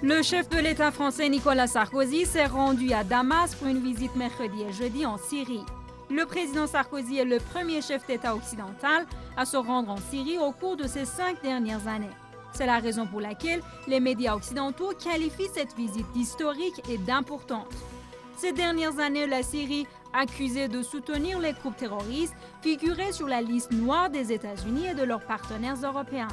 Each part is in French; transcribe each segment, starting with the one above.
Le chef de l'État français Nicolas Sarkozy s'est rendu à Damas pour une visite mercredi et jeudi en Syrie. Le président Sarkozy est le premier chef d'État occidental à se rendre en Syrie au cours de ces 5 dernières années. C'est la raison pour laquelle les médias occidentaux qualifient cette visite d'historique et d'importante. Ces dernières années, la Syrie, accusée de soutenir les groupes terroristes, figurait sur la liste noire des États-Unis et de leurs partenaires européens.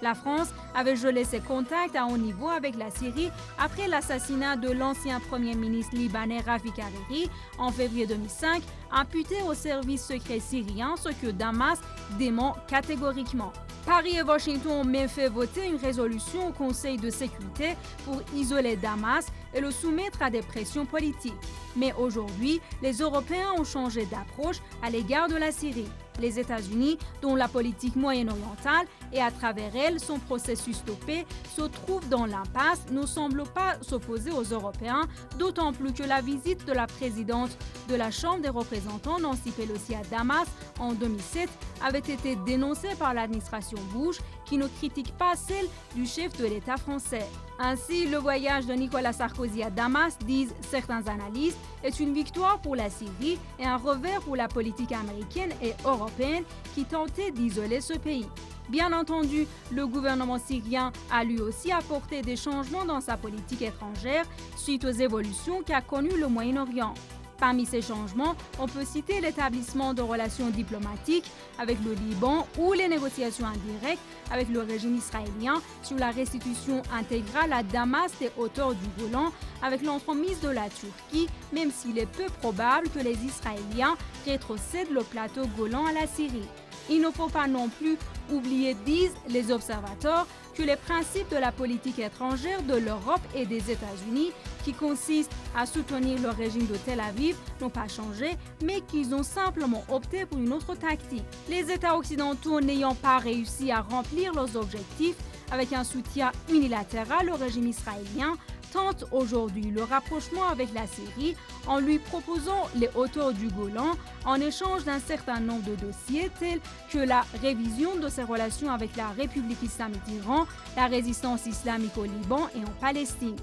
La France avait gelé ses contacts à haut niveau avec la Syrie après l'assassinat de l'ancien premier ministre libanais Rafik Hariri en février 2005, imputé au service secret syrien, ce que Damas dément catégoriquement. Paris et Washington ont même fait voter une résolution au Conseil de sécurité pour isoler Damas et le soumettre à des pressions politiques. Mais aujourd'hui, les Européens ont changé d'approche à l'égard de la Syrie. Les États-Unis, dont la politique moyen-orientale et à travers elle son processus stoppé, se trouvent dans l'impasse, ne semblent pas s'opposer aux Européens, d'autant plus que la visite de la présidente de la Chambre des représentants, Nancy Pelosi, à Damas en 2007 avait été dénoncée par l'administration Bush, qui ne critique pas celle du chef de l'État français. Ainsi, le voyage de Nicolas Sarkozy à Damas, disent certains analystes, est une victoire pour la Syrie et un revers pour la politique américaine et européenne qui tentait d'isoler ce pays. Bien entendu, le gouvernement syrien a lui aussi apporté des changements dans sa politique étrangère suite aux évolutions qu'a connues le Moyen-Orient. Parmi ces changements, on peut citer l'établissement de relations diplomatiques avec le Liban ou les négociations indirectes avec le régime israélien sur la restitution intégrale à Damas des hauteurs du Golan avec l'entremise de la Turquie, même s'il est peu probable que les Israéliens rétrocèdent le plateau Golan à la Syrie. Il ne faut pas non plus oublier, disent les observateurs, que les principes de la politique étrangère de l'Europe et des États-Unis, qui consistent à soutenir le régime de Tel Aviv, n'ont pas changé, mais qu'ils ont simplement opté pour une autre tactique. Les États occidentaux n'ayant pas réussi à remplir leurs objectifs avec un soutien unilatéral au régime israélien, tente aujourd'hui le rapprochement avec la Syrie en lui proposant les hauteurs du Golan en échange d'un certain nombre de dossiers tels que la révision de ses relations avec la République islamique d'Iran, la résistance islamique au Liban et en Palestine.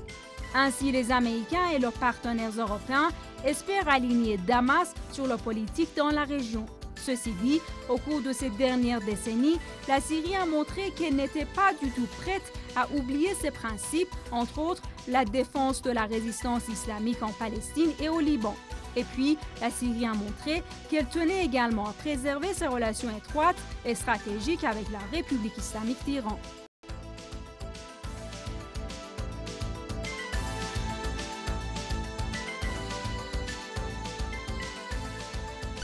Ainsi, les Américains et leurs partenaires européens espèrent aligner Damas sur leur politique dans la région. Ceci dit, au cours de ces dernières décennies, la Syrie a montré qu'elle n'était pas du tout prête à oublier ses principes, entre autres la défense de la résistance islamique en Palestine et au Liban. Et puis, la Syrie a montré qu'elle tenait également à préserver ses relations étroites et stratégiques avec la République islamique d'Iran.